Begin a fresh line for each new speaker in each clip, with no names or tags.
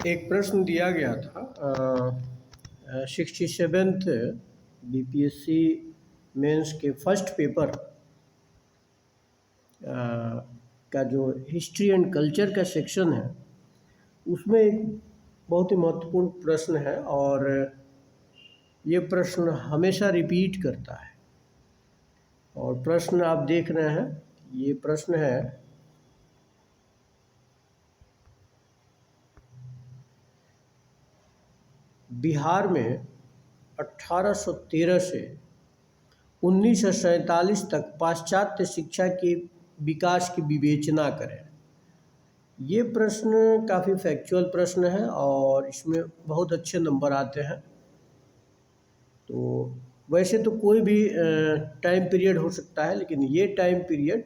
एक प्रश्न दिया गया था 67th बीपीएससी मेंस के फर्स्ट पेपर का जो हिस्ट्री एंड कल्चर का सेक्शन है उसमें एक बहुत ही महत्वपूर्ण प्रश्न है और ये प्रश्न हमेशा रिपीट करता है। और प्रश्न आप देख रहे हैं, ये प्रश्न है बिहार में 1813 से 1947 तक पाश्चात्य शिक्षा के विकास की विवेचना करें। ये प्रश्न काफ़ी फैक्चुअल प्रश्न है और इसमें बहुत अच्छे नंबर आते हैं। तो वैसे तो कोई भी टाइम पीरियड हो सकता है, लेकिन ये टाइम पीरियड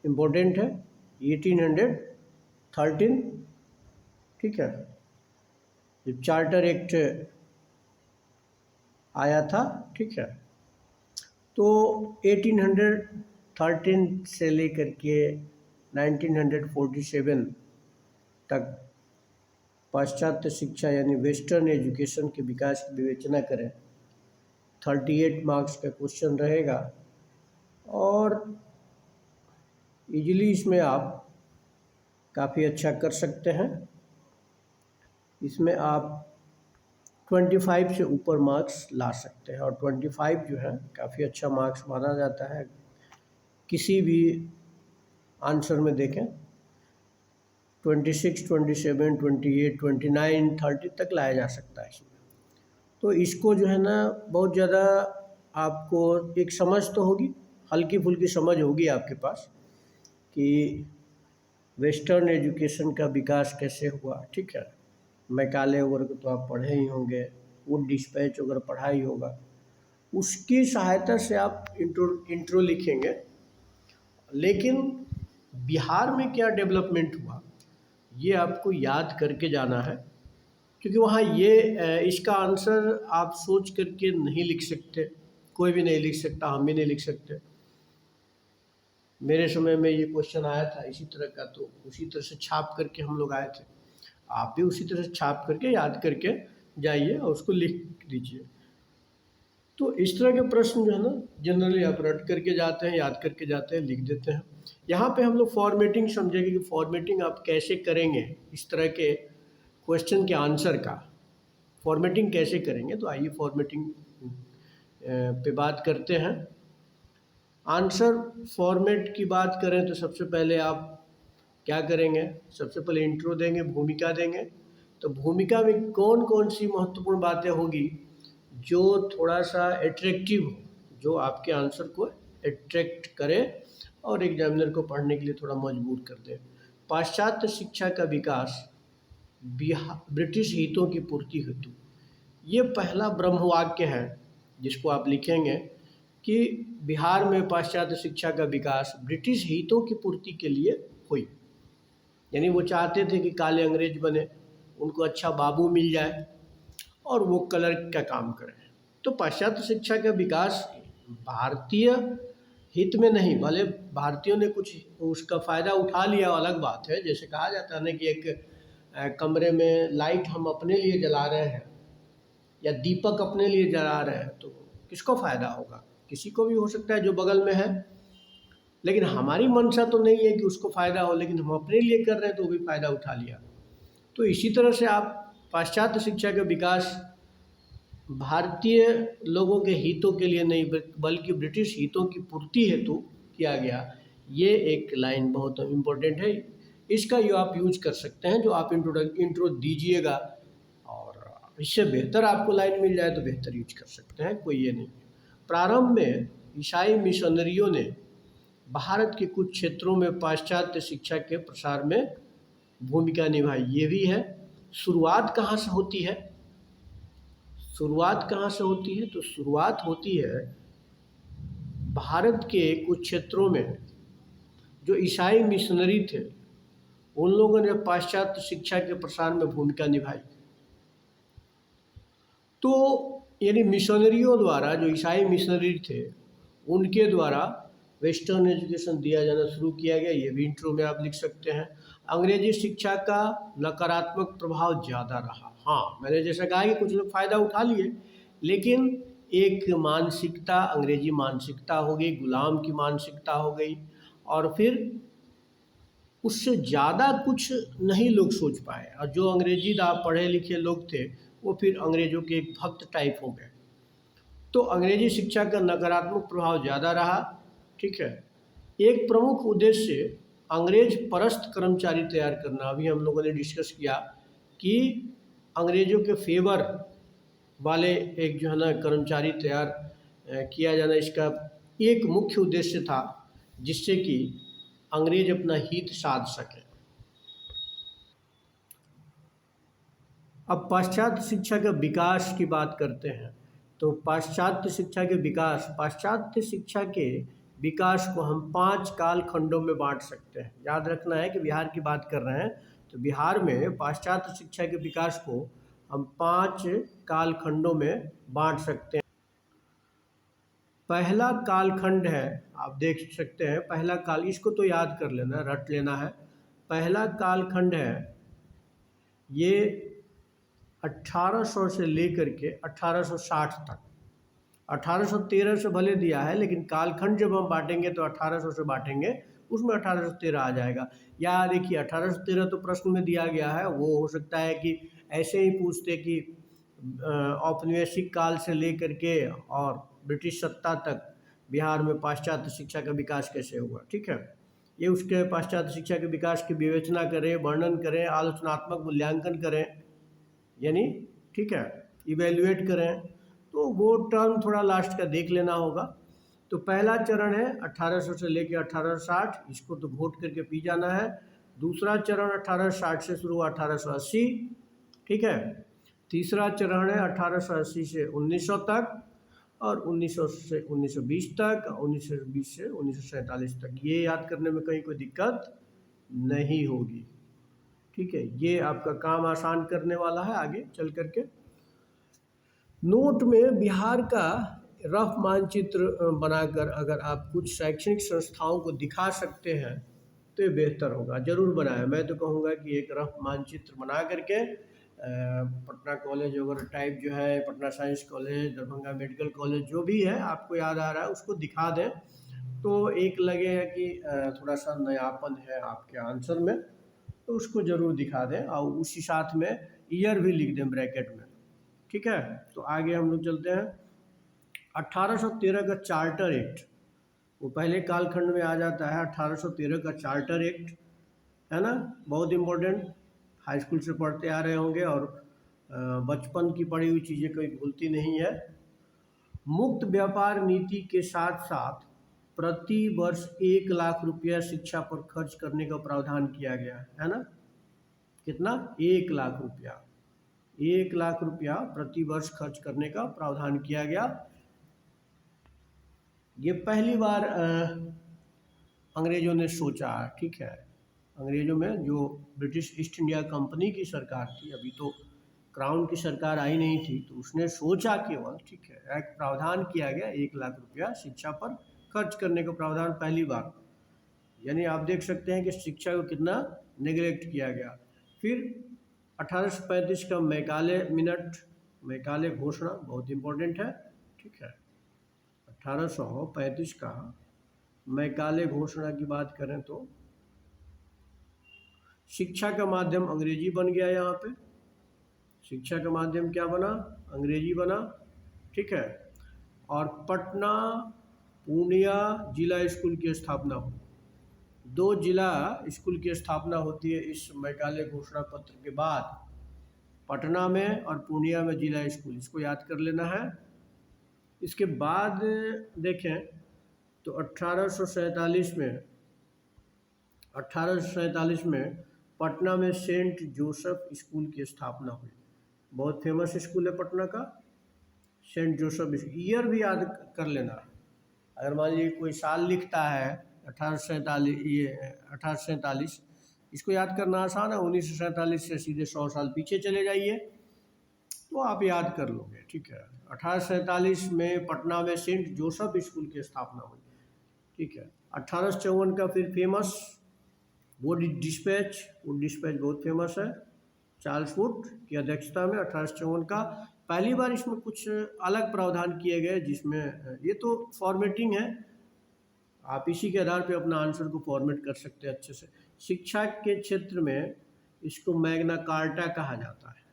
इम्पोर्टेंट है। 1813, ठीक है, जब चार्टर एक्ट आया था, ठीक है, तो 1813 से लेकर के 1947 तक पाश्चात्य शिक्षा यानी वेस्टर्न एजुकेशन के विकास की विवेचना करें। 38 मार्क्स का क्वेश्चन रहेगा और इजीली इसमें आप काफ़ी अच्छा कर सकते हैं। इसमें आप 25 से ऊपर मार्क्स ला सकते हैं और 25 जो है काफ़ी अच्छा मार्क्स माना जाता है। किसी भी आंसर में देखें 26, 27, 28, 29, 30 तक लाया जा सकता है इसमें। तो इसको जो है ना बहुत ज़्यादा आपको एक समझ तो होगी, हल्की फुल्की समझ होगी आपके पास कि वेस्टर्न एजुकेशन का विकास कैसे हुआ, ठीक है। मैकाले वगैरह को तो आप पढ़े ही होंगे, वुड डिस्पैच वगैरह पढ़ा ही होगा। उसकी सहायता से आप इंट्रो लिखेंगे। लेकिन बिहार में क्या डेवलपमेंट हुआ ये आपको याद करके जाना है, क्योंकि वहाँ ये इसका आंसर आप सोच करके नहीं लिख सकते, कोई भी नहीं लिख सकता, हम भी नहीं लिख सकते। मेरे समय में ये क्वेश्चन आया था इसी तरह का, तो उसी तरह से छाप करके हम लोग आए थे। आप भी उसी तरह से छाप करके याद करके जाइए और उसको लिख दीजिए। तो इस तरह के प्रश्न जो है ना जनरली आप रट करके जाते हैं, याद करके जाते हैं, लिख देते हैं। यहाँ पे हम लोग फॉर्मेटिंग समझेंगे कि फॉर्मेटिंग आप कैसे करेंगे, इस तरह के क्वेश्चन के आंसर का फॉर्मेटिंग कैसे करेंगे। तो आइए फॉर्मेटिंग पे बात करते हैं। आंसर फॉर्मेट की बात करें तो सबसे पहले आप क्या करेंगे, सबसे पहले इंट्रो देंगे, भूमिका देंगे। तो भूमिका में कौन कौन सी महत्वपूर्ण बातें होगी जो थोड़ा सा एट्रैक्टिव हो, जो आपके आंसर को एट्रैक्ट करे और एग्जामिनर को पढ़ने के लिए थोड़ा मजबूर कर दे। पाश्चात्य शिक्षा का विकास ब्रिटिश हितों की पूर्ति हेतु, ये पहला ब्रह्मवाक्य है जिसको आप लिखेंगे कि बिहार में पाश्चात्य शिक्षा का विकास ब्रिटिश हितों की पूर्ति के लिए हुई। यानी वो चाहते थे कि काले अंग्रेज बने, उनको अच्छा बाबू मिल जाए और वो क्लर्क का काम करें। तो पाश्चात्य शिक्षा का विकास भारतीय हित में नहीं, भले भारतीयों ने कुछ उसका फ़ायदा उठा लिया अलग बात है। जैसे कहा जाता है ना कि एक कमरे में लाइट हम अपने लिए जला रहे हैं या दीपक अपने लिए जला रहे हैं, तो किसको फ़ायदा होगा, किसी को भी हो सकता है जो बगल में है। लेकिन हमारी मंशा तो नहीं है कि उसको फ़ायदा हो, लेकिन हम अपने लिए कर रहे हैं तो वो भी फ़ायदा उठा लिया। तो इसी तरह से आप पाश्चात्य शिक्षा का विकास भारतीय लोगों के हितों के लिए नहीं बल्कि ब्रिटिश हितों की पूर्ति हेतु किया गया। ये एक लाइन बहुत इम्पोर्टेंट है, इसका जो आप यूज कर सकते हैं, जो आप इंट्रो दीजिएगा और इससे बेहतर आपको लाइन मिल जाए तो बेहतर यूज कर सकते हैं, कोई ये नहीं। प्रारंभ में ईसाई मिशनरियों ने भारत के कुछ क्षेत्रों में पाश्चात्य शिक्षा के प्रसार में भूमिका निभाई, ये भी है। शुरुआत कहाँ से होती है, शुरुआत कहाँ से होती है, तो शुरुआत होती है भारत के कुछ क्षेत्रों में जो ईसाई मिशनरी थे उन लोगों ने पाश्चात्य शिक्षा के प्रसार में भूमिका निभाई। तो यानी मिशनरियों द्वारा, जो ईसाई मिशनरी थे उनके द्वारा वेस्टर्न एजुकेशन दिया जाना शुरू किया गया, ये भी इंट्रो में आप लिख सकते हैं। अंग्रेजी शिक्षा का नकारात्मक प्रभाव ज़्यादा रहा। हाँ, मैंने जैसा कहा कि कुछ लोग फ़ायदा उठा लिए, लेकिन एक मानसिकता, अंग्रेजी मानसिकता हो गई, गुलाम की मानसिकता हो गई, और फिर उससे ज़्यादा कुछ नहीं लोग सोच पाए, और जो अंग्रेजी पढ़े लिखे लोग थे वो फिर अंग्रेज़ों के एक भक्त टाइप हो गए। तो अंग्रेजी शिक्षा का नकारात्मक प्रभाव ज़्यादा रहा। ठीक है, एक प्रमुख उद्देश्य अंग्रेज परस्त कर्मचारी तैयार करना, अभी हम लोगों ने डिस्कस किया कि अंग्रेज़ों के फेवर वाले एक जो है ना कर्मचारी तैयार किया जाना, इसका एक मुख्य उद्देश्य था, जिससे कि अंग्रेज अपना हित साध सके। अब पाश्चात्य शिक्षा के विकास की बात करते हैं। तो पाश्चात्य शिक्षा के विकास को हम 5 काल खंडों में बांट सकते हैं। याद रखना है कि बिहार की बात कर रहे हैं, तो बिहार में पाश्चात्य शिक्षा के विकास को हम 5 काल खंडों में बांट सकते हैं। पहला कालखंड है, आप देख सकते हैं, पहला काल, इसको तो याद कर लेना, रट लेना है। पहला कालखंड है ये 1800 से लेकर के 1860 तक। 1813 से भले दिया है, लेकिन कालखंड जब हम बांटेंगे तो 1800 से बांटेंगे, उसमें 1813 आ जाएगा। या देखिए 1813 तो प्रश्न में दिया गया है, वो हो सकता है कि ऐसे ही पूछते कि औपनिवेशिक काल से लेकर के और ब्रिटिश सत्ता तक बिहार में पाश्चात्य शिक्षा का विकास कैसे हुआ। ठीक है, ये उसके पाश्चात्य शिक्षा के विकास की विवेचना करें, वर्णन करें, आलोचनात्मक मूल्यांकन करें, यानी ठीक है इवेल्युएट करें, तो वो टर्म थोड़ा लास्ट का देख लेना होगा। तो पहला चरण है 1800 से लेकर 1860, इसको तो वोट करके पी जाना है। दूसरा चरण 1860 से शुरू हुआ 1880, ठीक है। तीसरा चरण है 1880 से 1900 तक, और 1900 से 1920 तक, 1920 से 1947 तक। ये याद करने में कहीं कोई दिक्कत नहीं होगी। ठीक है, ये आपका काम आसान करने वाला है आगे चल करके। नोट में बिहार का रफ मानचित्र बनाकर अगर आप कुछ शैक्षणिक संस्थाओं को दिखा सकते हैं तो ये बेहतर होगा। ज़रूर बनाएं। मैं तो कहूँगा कि एक रफ मानचित्र बना करके पटना कॉलेज वगैरह टाइप जो है, Patna science college, Darbhanga medical college, जो भी है आपको याद आ रहा है उसको दिखा दें, तो एक लगेगा कि थोड़ा सा नयापन है आपके आंसर में, तो उसको ज़रूर दिखा दें, और उसी साथ में ईयर भी लिख दें ब्रैकेट में। ठीक है, तो आगे हम लोग चलते हैं। 1813 का चार्टर एक्ट, वो पहले कालखंड में आ जाता है। 1813 का चार्टर एक्ट है ना, बहुत इम्पोर्टेंट, हाई स्कूल से पढ़ते आ रहे होंगे, और बचपन की पढ़ी हुई चीज़ें कोई भूलती नहीं है। मुक्त व्यापार नीति के साथ साथ प्रति वर्ष 1 लाख रुपया शिक्षा पर खर्च करने का प्रावधान किया गया है ना। कितना? 1 लाख रुपया। 1 लाख रुपया प्रति वर्ष खर्च करने का प्रावधान किया गया। ये पहली बार अंग्रेज़ों ने सोचा। ठीक है, अंग्रेज़ों में जो ब्रिटिश ईस्ट इंडिया कंपनी की सरकार थी, अभी तो क्राउन की सरकार आई नहीं थी, तो उसने सोचा केवल, ठीक है, एक प्रावधान किया गया 1 लाख रुपया शिक्षा पर खर्च करने का प्रावधान पहली बार। यानी आप देख सकते हैं कि शिक्षा को कितना नेगलेक्ट किया गया। फिर 1835 का मैकाले घोषणा बहुत इम्पोर्टेंट है। ठीक है, 1835 का मैकाले घोषणा की बात करें तो शिक्षा का माध्यम अंग्रेजी बन गया। यहाँ पे शिक्षा का माध्यम क्या बना? अंग्रेजी बना। ठीक है, और पटना पूर्णिया जिला स्कूल की स्थापना हुई। 2 जिला स्कूल की स्थापना होती है इस मैकाले घोषणा पत्र के बाद, पटना में और पूर्णिया में जिला स्कूल, इसको याद कर लेना है। इसके बाद देखें तो 1847 में पटना में सेंट जोसेफ स्कूल की स्थापना हुई। बहुत फेमस स्कूल है पटना का, सेंट जोसेफ। ईयर भी याद कर लेना। अगर मान लीजिए कोई साल लिखता है 1847, इसको याद करना आसान है। 1947 से सीधे 100 साल पीछे चले जाइए तो आप याद कर लोगे। ठीक है, 1847 में पटना में सेंट जोसेफ स्कूल की स्थापना हुई। ठीक है, 1854 का फिर फेमस वुड डिस्पैच बहुत फेमस है, चार्ल्स वुड की अध्यक्षता में 1854 का। पहली बार इसमें कुछ अलग प्रावधान किए गए, जिसमें ये तो फॉर्मेटिंग है, आप इसी के आधार पे अपना आंसर को फॉर्मेट कर सकते हैं अच्छे से। शिक्षा के क्षेत्र में इसको मैग्ना कार्टा कहा जाता है,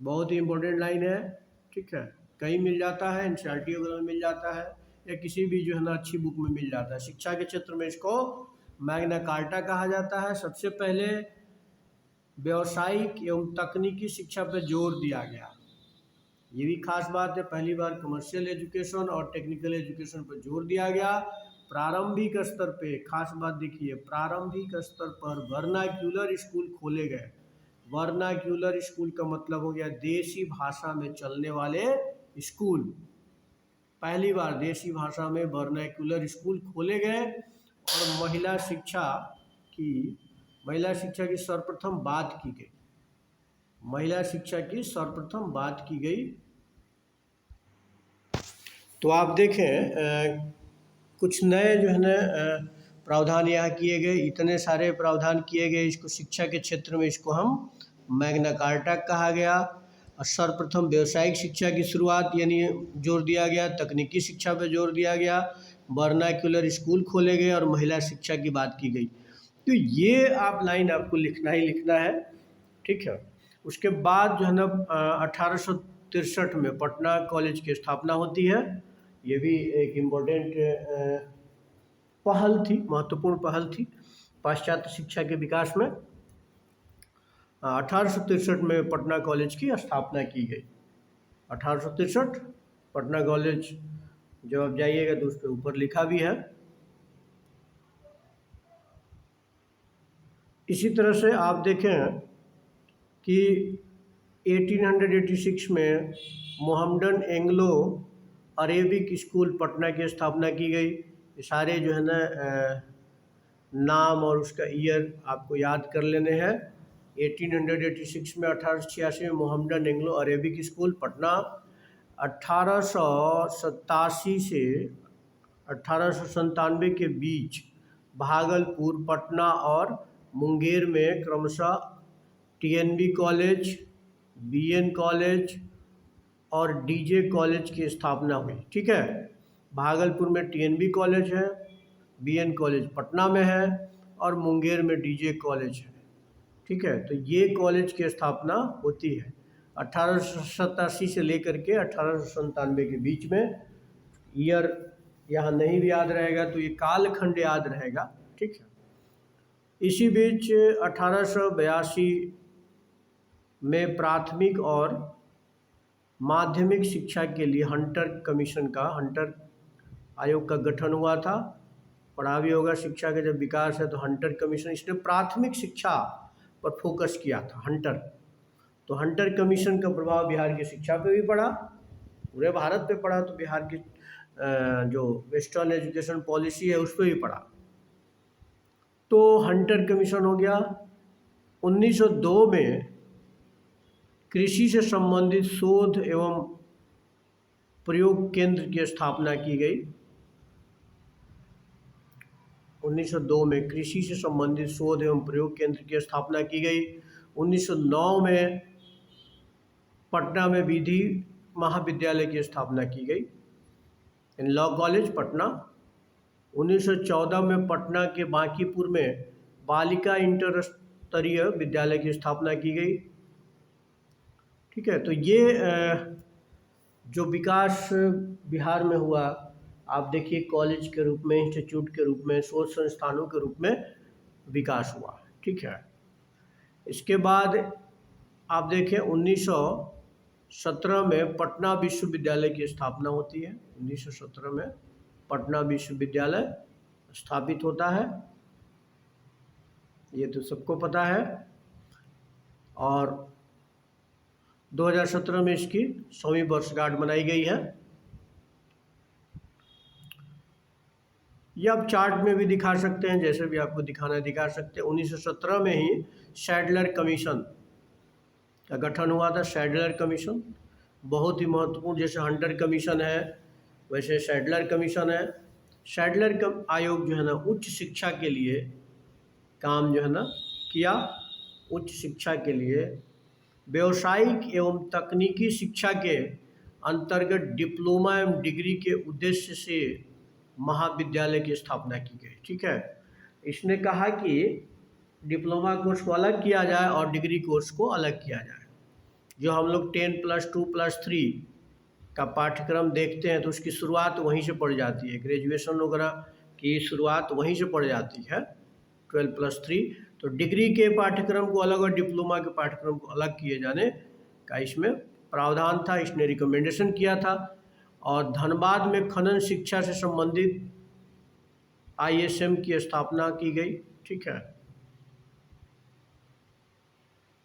बहुत ही इंपॉर्टेंट लाइन है, ठीक है, कहीं मिल जाता है, एनसीईआरटी वगैरह में मिल जाता है, या किसी भी जो है ना अच्छी बुक में मिल जाता है। शिक्षा के क्षेत्र में इसको मैग्ना कार्टा कहा जाता है। सबसे पहले व्यावसायिक एवं तकनीकी शिक्षा पर जोर दिया गया, ये भी खास बात है, पहली बार कमर्शियल एजुकेशन और टेक्निकल एजुकेशन पर जोर दिया गया। प्रारंभिक स्तर पे खास बात देखिए, प्रारंभिक स्तर पर वर्नाक्यूलर स्कूल खोले गए। वर्नाक्यूलर स्कूल का मतलब हो गया देसी भाषा में चलने वाले स्कूल। पहली बार देसी भाषा में वर्नाक्यूलर स्कूल खोले गए। और महिला शिक्षा की सर्वप्रथम बात की गई, महिला शिक्षा की सर्वप्रथम बात की गई। तो आप देखें कुछ नए जो है ना प्रावधान यहाँ किए गए, इतने सारे प्रावधान किए गए, इसको शिक्षा के क्षेत्र में इसको हम मैग्ना कार्टा कहा गया। और सर्वप्रथम व्यावसायिक शिक्षा की शुरुआत यानी जोर दिया गया, तकनीकी शिक्षा पर जोर दिया गया, वर्नाक्यूलर स्कूल खोले गए और महिला शिक्षा की बात की गई। तो ये आप लाइन आपको लिखना ही लिखना है, ठीक है। उसके बाद जो है ना 1863 में पटना कॉलेज की स्थापना होती है, ये भी एक इम्पोर्टेंट पहल थी, महत्वपूर्ण पहल थी पाश्चात्य शिक्षा के विकास में। 1863 में पटना कॉलेज की स्थापना की गई। 1863 पटना कॉलेज, जब आप जाइएगा तो उस पर ऊपर लिखा भी है। इसी तरह से आप देखें कि 1886 में Mohammedan Anglo Arabic school Patna की स्थापना की गई। ये सारे जो है ना नाम और उसका ईयर आपको याद कर लेने हैं। 1886 में 1886 में Mohammedan Anglo Arabic school Patna. 1887 से 1897 के बीच भागलपुर, पटना और मुंगेर में क्रमशः टीएनबी कॉलेज, बीएन कॉलेज और डीजे कॉलेज की स्थापना हुई, ठीक है। भागलपुर में टीएनबी कॉलेज है, बीएन कॉलेज पटना में है और मुंगेर में डीजे कॉलेज है, ठीक है। तो ये कॉलेज की स्थापना होती है 1887 से लेकर के 1897 के बीच में। ईयर यहाँ नहीं भी याद रहेगा तो ये कालखंड याद रहेगा, ठीक है। इसी बीच 1882 में प्राथमिक और माध्यमिक शिक्षा के लिए हंटर आयोग का गठन हुआ था। पढ़ा भी होगा, शिक्षा का जब विकास है तो हंटर कमीशन, इसने प्राथमिक शिक्षा पर फोकस किया था हंटर। तो हंटर कमीशन का प्रभाव बिहार की शिक्षा पे भी पड़ा, पूरे भारत पे पड़ा, तो बिहार की जो वेस्टर्न एजुकेशन पॉलिसी है उस पर भी पड़ा। तो हंटर कमीशन हो गया। 1902 में कृषि से संबंधित शोध एवं प्रयोग केंद्र की स्थापना की गई। 1902 में कृषि से संबंधित शोध एवं प्रयोग केंद्र की स्थापना की गई। 1909 में पटना में विधि महाविद्यालय की स्थापना की गई, इन लॉ कॉलेज पटना। 1914 में पटना के बांकीपुर में बालिका इंटर स्तरीय विद्यालय की स्थापना की गई, ठीक है। तो ये जो विकास बिहार में हुआ, आप देखिए कॉलेज के रूप में, इंस्टीट्यूट के रूप में, शोध संस्थानों के रूप में विकास हुआ, ठीक है। इसके बाद आप देखें 1917 में पटना विश्वविद्यालय की स्थापना होती है। 1917 में पटना विश्वविद्यालय स्थापित होता है, ये तो सबको पता है। और 2017 में इसकी 100वीं वर्षगांठ मनाई गई है। ये आप चार्ट में भी दिखा सकते हैं, जैसे भी आपको दिखाना दिखा सकते हैं। 1917 में ही सैडलर कमीशन का गठन हुआ था। सैडलर कमीशन बहुत ही महत्वपूर्ण, जैसे हंटर कमीशन है वैसे सैडलर कमीशन है। सैडलर आयोग जो है ना उच्च शिक्षा के लिए काम जो है ना किया। उच्च शिक्षा के लिए व्यावसायिक एवं तकनीकी शिक्षा के अंतर्गत डिप्लोमा एवं डिग्री के उद्देश्य से महाविद्यालय की स्थापना की गई। ठीक है, इसने कहा कि डिप्लोमा कोर्स को अलग किया जाए और डिग्री कोर्स को अलग किया जाए। जो हम लोग 10+2+3 का पाठ्यक्रम देखते हैं तो उसकी शुरुआत वहीं से पड़ जाती है, ग्रेजुएशन वगैरह की शुरुआत वहीं से पड़ जाती है 12+3। तो डिग्री के पाठ्यक्रम को अलग और डिप्लोमा के पाठ्यक्रम को अलग किए जाने का इसमें प्रावधान था, इसने रिकमेंडेशन किया था। और धनबाद में खनन शिक्षा से संबंधित ISM की स्थापना की गई। ठीक है,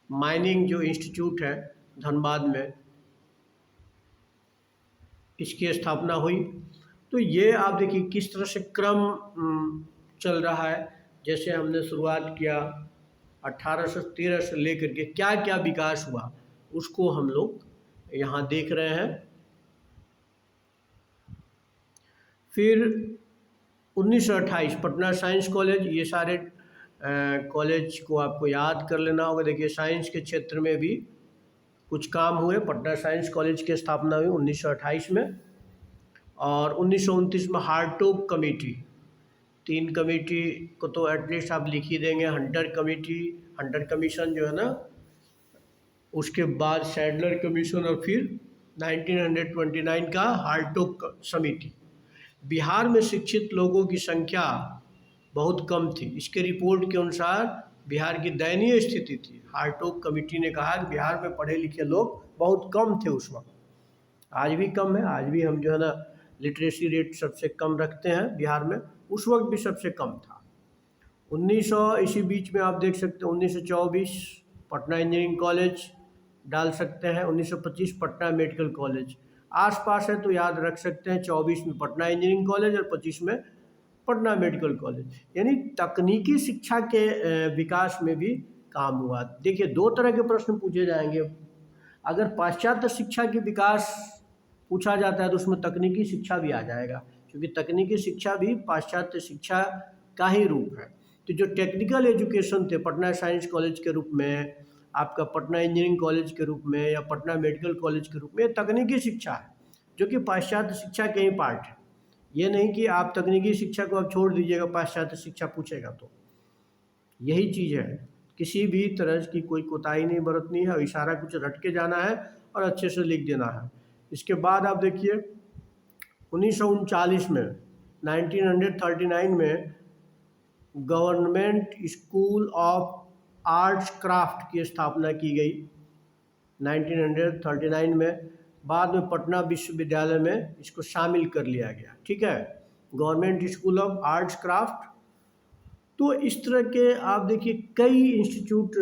माइनिंग जो इंस्टीट्यूट है धनबाद में, इसकी स्थापना हुई। तो ये आप देखिए किस तरह से क्रम चल रहा है। जैसे हमने शुरुआत किया 1813 से लेकर के क्या क्या विकास हुआ उसको हम लोग यहाँ देख रहे हैं। फिर 1928 पटना साइंस कॉलेज, ये सारे कॉलेज को आपको याद कर लेना होगा। देखिए साइंस के क्षेत्र में भी कुछ काम हुए। पटना साइंस कॉलेज की स्थापना हुई 1928 में। और 1929 में हार्टोग कमेटी, 3 कमेटी को तो एटलीस्ट आप लिख ही देंगे। हंटर कमेटी, हंटर कमीशन जो है ना, उसके बाद सैडलर कमीशन और फिर 1929 का हार्टोग समिति। बिहार में शिक्षित लोगों की संख्या बहुत कम थी। इसके रिपोर्ट के अनुसार बिहार की दयनीय स्थिति थी। हार्टोग कमेटी ने कहा कि बिहार में पढ़े लिखे लोग बहुत कम थे उस वक्त। आज भी कम है, आज भी हम जो है ना लिटरेसी रेट सबसे कम रखते हैं बिहार में, उस वक्त भी सबसे कम था। 1900 इसी बीच में आप देख सकते हैं 1924 पटना इंजीनियरिंग कॉलेज डाल सकते हैं, 1925 पटना मेडिकल कॉलेज। आसपास है तो याद रख सकते हैं 24 में पटना इंजीनियरिंग कॉलेज और 25 में पटना मेडिकल कॉलेज। यानी तकनीकी शिक्षा के विकास में भी काम हुआ। देखिए 2 तरह के प्रश्न पूछे जाएंगे। अगर पाश्चात्य शिक्षा के विकास पूछा जाता है तो उसमें तकनीकी शिक्षा भी आ जाएगा, क्योंकि तकनीकी शिक्षा भी पाश्चात्य शिक्षा का ही रूप है। तो जो टेक्निकल एजुकेशन थे पटना साइंस कॉलेज के रूप में, आपका पटना इंजीनियरिंग कॉलेज के रूप में या पटना मेडिकल कॉलेज के रूप में, तकनीकी शिक्षा है जो कि पाश्चात्य शिक्षा के ही पार्ट है। ये नहीं कि आप तकनीकी शिक्षा को आप छोड़ दीजिएगा, पाश्चात्य शिक्षा पूछेगा तो। यही चीज़ है, किसी भी तरह की कोई कोताही नहीं बरतनी है और इशारा कुछ रट के जाना है और अच्छे से लिख देना है। इसके बाद आप देखिए 1939 में 1939 में government school of arts craft की स्थापना की गई 1939 में। बाद में पटना विश्वविद्यालय में इसको शामिल कर लिया गया। ठीक है, government school of arts craft. तो इस तरह के आप देखिए कई इंस्टीट्यूट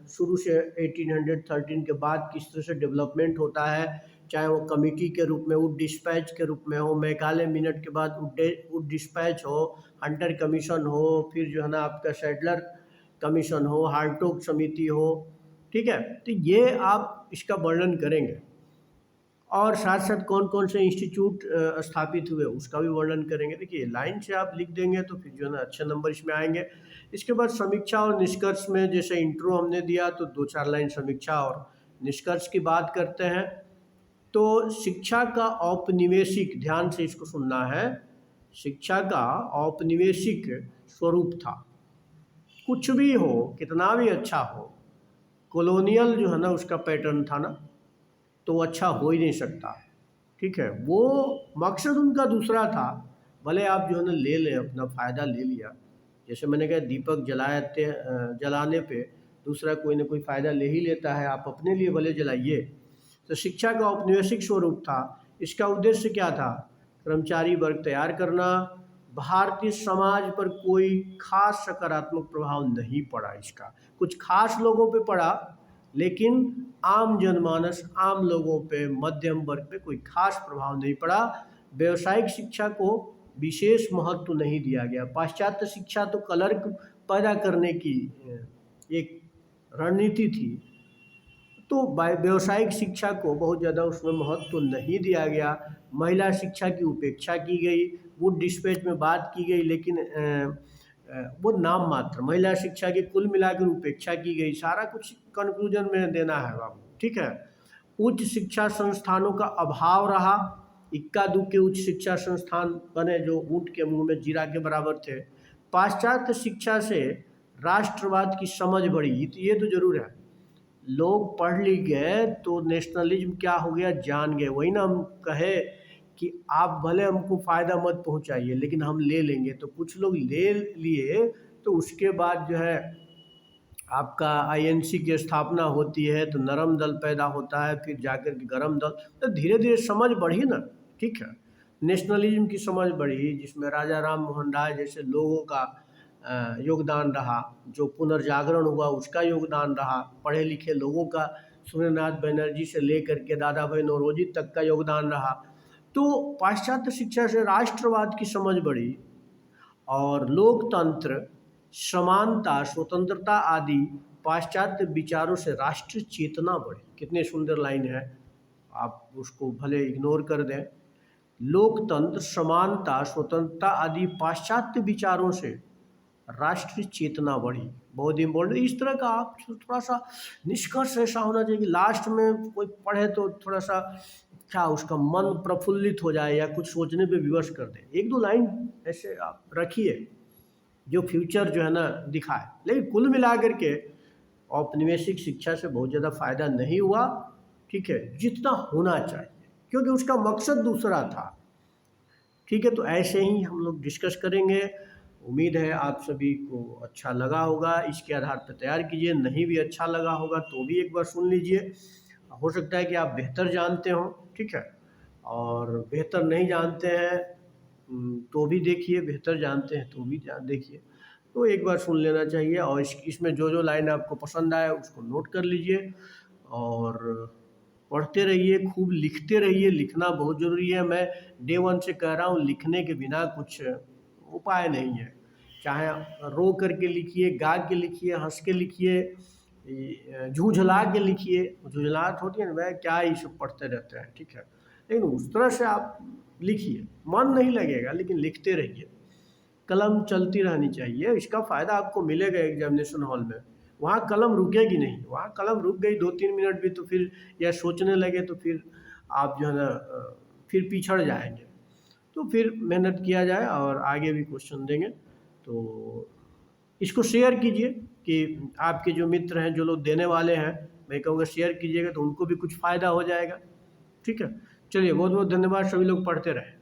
शुरू से 1813 के बाद किस तरह से डेवलपमेंट होता है, चाहे वो कमेटी के रूप में, वुड डिस्पैच के रूप में हो, मैकाले मिनट के बाद वुड डिस्पैच हो, हंटर कमीशन हो, फिर जो है ना आपका सैडलर कमीशन हो, हार्टोग समिति हो। ठीक है, तो ये आप इसका वर्णन करेंगे और साथ साथ कौन कौन से इंस्टीट्यूट स्थापित हुए उसका भी वर्णन करेंगे। देखिए लाइन से आप लिख देंगे तो फिर जो है ना अच्छे नंबर इसमें आएंगे। इसके बाद समीक्षा और निष्कर्ष में, जैसे इंट्रो हमने दिया तो 2-4 लाइन समीक्षा और निष्कर्ष की बात करते हैं। तो शिक्षा का औपनिवेशिक, ध्यान से इसको सुनना है, शिक्षा का औपनिवेशिक स्वरूप था। कुछ भी हो, कितना भी अच्छा हो, कॉलोनियल जो है ना उसका पैटर्न था ना, तो अच्छा हो ही नहीं सकता। ठीक है, वो मकसद उनका दूसरा था। भले आप जो है ना ले लें, अपना फ़ायदा ले लिया। जैसे मैंने कहा दीपक जलाने पे दूसरा कोई ना कोई फ़ायदा ले ही लेता है, आप अपने लिए भले जलाइए। तो शिक्षा का औपनिवेशिक स्वरूप था। इसका उद्देश्य क्या था? कर्मचारी वर्ग तैयार करना। भारतीय समाज पर कोई खास सकारात्मक प्रभाव नहीं पड़ा इसका। कुछ खास लोगों पे पड़ा, लेकिन आम जनमानस, आम लोगों पे, मध्यम वर्ग पे कोई खास प्रभाव नहीं पड़ा। व्यावसायिक शिक्षा को विशेष महत्व नहीं दिया गया। पाश्चात्य शिक्षा तो क्लर्क पैदा करने की एक रणनीति थी, तो व्यावसायिक शिक्षा को बहुत ज़्यादा उसमें महत्व नहीं दिया गया। महिला शिक्षा की उपेक्षा की गई। वुड डिस्पैच में बात की गई, लेकिन वो नाम मात्र, महिला शिक्षा की कुल मिलाकर उपेक्षा की गई, सारा कुछ कंक्लूजन में देना है बाबू, ठीक है। उच्च शिक्षा संस्थानों का अभाव रहा, इक्का दुक्के उच्च शिक्षा संस्थान बने जो ऊंट के मुंह में जीरा के बराबर थे। पाश्चात्य शिक्षा से राष्ट्रवाद की समझ बढ़ी, ये तो जरूर है। लोग पढ़ लिख गए तो नेशनलिज्म क्या हो गया जान गए। वही ना हम कहे कि आप भले हमको फ़ायदा मत पहुंचाइए लेकिन हम ले लेंगे, तो कुछ लोग ले लिए तो उसके बाद जो है आपका आईएनसी की स्थापना होती है तो नरम दल पैदा होता है, फिर जाकर के गरम दल, तो धीरे धीरे समझ बढ़ी ना, ठीक है। नेशनलिज्म की समझ बढ़ी जिसमें राजा राम मोहन राय जैसे लोगों का योगदान रहा, जो पुनर्जागरण हुआ उसका योगदान रहा, पढ़े लिखे लोगों का सूर्यनाथ बनर्जी से लेकर के दादा भाई नौरोजी तक का योगदान रहा। तो पाश्चात्य शिक्षा से राष्ट्रवाद की समझ बढ़ी और लोकतंत्र, समानता, स्वतंत्रता आदि पाश्चात्य विचारों से राष्ट्र चेतना बढ़ी। कितने सुंदर लाइन है, आप उसको भले इग्नोर कर दें। लोकतंत्र, समानता, स्वतंत्रता आदि पाश्चात्य विचारों से राष्ट्रीय चेतना बढ़ी, बहुत इम्पोर्टेंट। इस तरह का आप थोड़ा सा निष्कर्ष ऐसा होना चाहिए कि लास्ट में कोई पढ़े तो थोड़ा सा क्या उसका मन प्रफुल्लित हो जाए या कुछ सोचने पे विवश कर दे। एक दो लाइन ऐसे आप रखिए जो फ्यूचर जो है ना दिखाए। लेकिन कुल मिला करके औपनिवेशिक शिक्षा से बहुत ज़्यादा फायदा नहीं हुआ, ठीक है, जितना होना चाहिए, क्योंकि उसका मकसद दूसरा था, ठीक है। तो ऐसे ही हम लोग डिस्कस करेंगे। उम्मीद है आप सभी को अच्छा लगा होगा, इसके आधार पर तैयार कीजिए। नहीं भी अच्छा लगा होगा तो भी एक बार सुन लीजिए, हो सकता है कि आप बेहतर जानते हो, ठीक है, और बेहतर नहीं जानते हैं तो भी देखिए, बेहतर जानते हैं तो भी देखिए। तो एक बार सुन लेना चाहिए और इसमें जो जो लाइन आपको पसंद आए उसको नोट कर लीजिए और पढ़ते रहिए, खूब लिखते रहिए। लिखना बहुत ज़रूरी है। मैं डे वन से कह रहा हूँ, लिखने के बिना कुछ उपाय नहीं है। चाहे रो करके लिखिए, गा के लिखिए, हंस के लिखिए, झूझला के लिखिए। झुझलाहट होती है ना, वह क्या ये सब पढ़ते रहते हैं, ठीक है, लेकिन उस तरह से आप लिखिए, मन नहीं लगेगा लेकिन लिखते रहिए। कलम चलती रहनी चाहिए, इसका फ़ायदा आपको मिलेगा एग्जामिनेशन हॉल में। वहाँ कलम रुकेगी नहीं, वहाँ कलम रुक गई 2-3 मिनट भी तो फिर या सोचने लगे तो फिर आप जो है ना फिर पिछड़ जाएंगे। तो फिर मेहनत किया जाए और आगे भी क्वेश्चन देंगे। तो इसको शेयर कीजिए कि आपके जो मित्र हैं, जो लोग देने वाले हैं, मैं कहूँगा शेयर कीजिएगा तो उनको भी कुछ फ़ायदा हो जाएगा, ठीक है। चलिए, बहुत बहुत धन्यवाद। सभी लोग पढ़ते रहें।